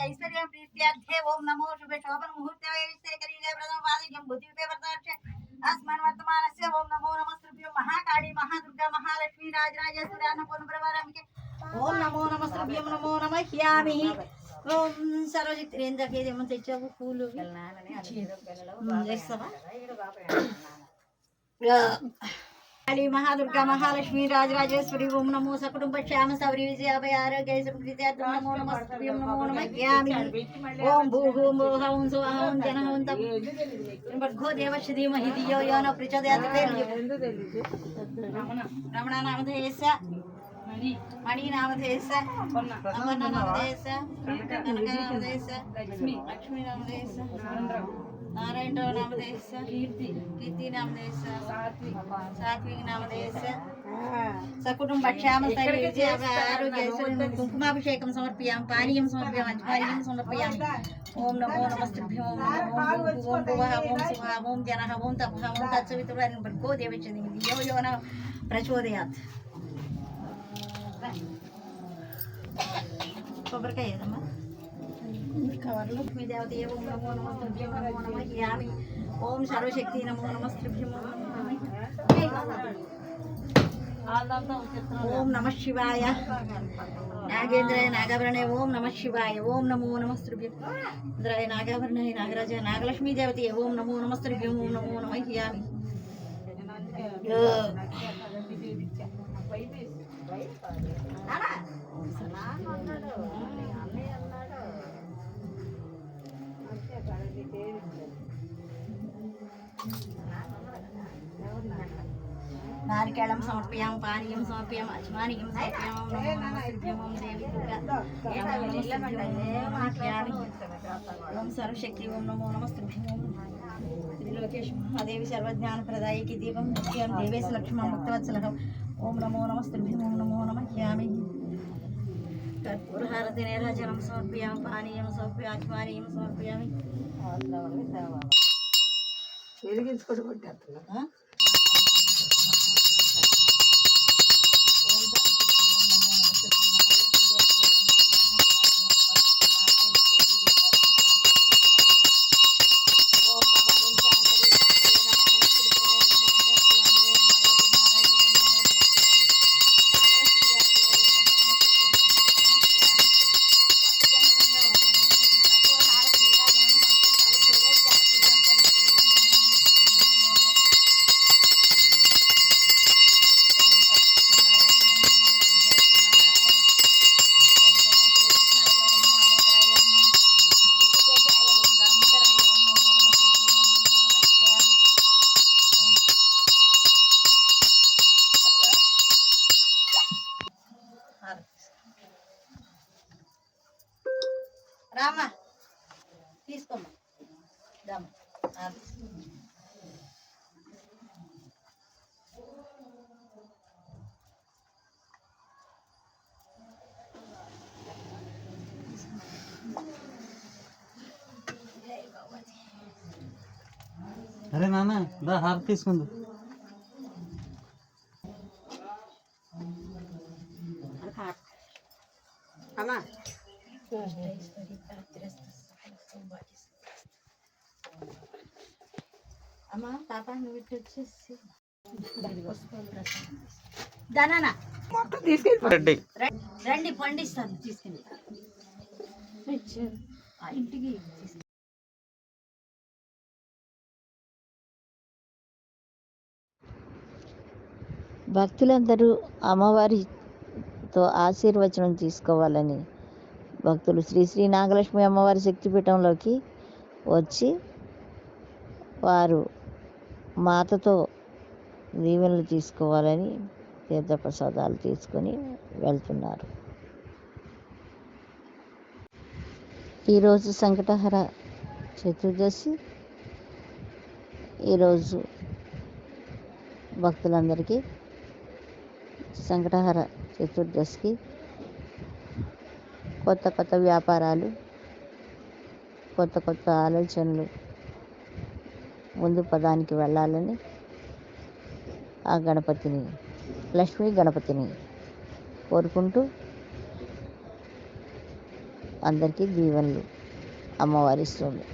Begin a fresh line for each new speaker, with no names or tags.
ऐश्वर्य प्रीत्यार्थे ओम नमो शुभे शोभन मुहूर्ते ऐश्वर्य प्रथम वादिकं बुद्धिपे वर्तार्थे अस्मन् वर्तमानस्य ओम नमो नमस्ते महाकाली महादुर्गा महालक्ष्मी राजराजेश्वरी अन्नपूर्ण प्रभारंके ओम नमो नमस्ते नमो नमः ह्यामि ओम सर्वजित्रेंद्र के देमन तेचाबु फूल काली महादुर्गा महालक्ष्मी राजराजेश्वरी ओम नमो सकुटुंब श्याम सौरी विजय अभय आरोग्य ऐश्वर्य नमो नमस्ते नमो नमः ह्यामि ओम भूः भुवः ओम स्वः ओम जनः ओम तप भर्गो देवस्य धीमहि धियो यो न प्रचोदयात् रमण नामधेयस्य मणि नामधेयस्य अमर नामधेयस्य कनक नामधेयस्य लक्ष्मी नामधेयस्य नारायण नामधेयस्य कीर्ति नामधेयस्य सात्विक नामधेयस्य सकुटुंब क्षाम स्थैर्य आरोग्य ऐश्वर्य कुंकुमाभिषेकं समर्पयामि पानीयं समर्पयामि अज्वानीयं समर्पयामि ओम नमो नमस्तेभ्यो ओम भुवः ओम सुवः ओम जनः ओम तपः ओम तत्सवितुर्वरेण्यं भर्गो देवस्य धीमहि धियो यो न प्रचोदयात् కొబ్బరికాయ ఏదమ్మా కవర్లో లక్ష్మీ దేవతయే ఓం నమో నమస్తుభ్యం నమో నమః ह्यामि ఓం సర్వశక్తి నమో నమస్తుభ్యం ఓం నమః శివాయ నాగేంద్రాయ నాగభరణే ఓం నమః శివాయ ఓం నమో నమస్తుభ్యం ఇంద్రాయ నాగభరణే నాగరాజాయ నాగలక్ష్మీ దేవతయే ఓం నమో నమస్తుభ్యం ఓం నమో నమః ह्यामि नारिकेलं समर्पयामि पानीयं समर्पयामि अज्वानीयं समर्पयामि ओम देवी दुर्गा ओम सर्वशक्ति ओम नमो नमस्ते ओम त्रिलोकेश महादेवी सर्वज्ञान प्रदायिकी दीपं नित्यं देवेश लक्ष्मण भक्तवत्सलः ओम नमो नमस्ते ओम नमो नमः ह्यामि कर्पूरहारति नीराजनं समर्पयामि पानीयं समर्पयामि अज्वानीयं समर्पयामि వెలిగించుకొని కొట్టేస్తున్నా రామా తీసుకోమ్మా
అరే నాన్న దా హార్ తీసుకుంది
అమ్మా అమ్మా పాప నువ్వు ఇటు వచ్చేసి దానా తీసుకెళ్ళి రండి పండిస్తాను తీసుకెళ్ళి ఇంటికి
భక్తులందరూ అమ్మవారితో ఆశీర్వచనం తీసుకోవాలని భక్తులు శ్రీ శ్రీ నాగలక్ష్మి అమ్మవారి శక్తిపీఠంలోకి వచ్చి వారు మాతతో దీవెనలు తీసుకోవాలని తీర్థప్రసాదాలు తీసుకొని వెళ్తున్నారు. ఈరోజు సంకటహర చతుర్దశి. ఈరోజు భక్తులందరికీ సంకటహర చతుర్దశికి కొత్త కొత్త వ్యాపారాలు, కొత్త కొత్త ఆలోచనలు ముందు పదానికి వెళ్ళాలని ఆ గణపతిని, లక్ష్మీ గణపతిని కోరుకుంటూ అందరికీ దీవెనలు అమ్మవారి ఇస్తుంది.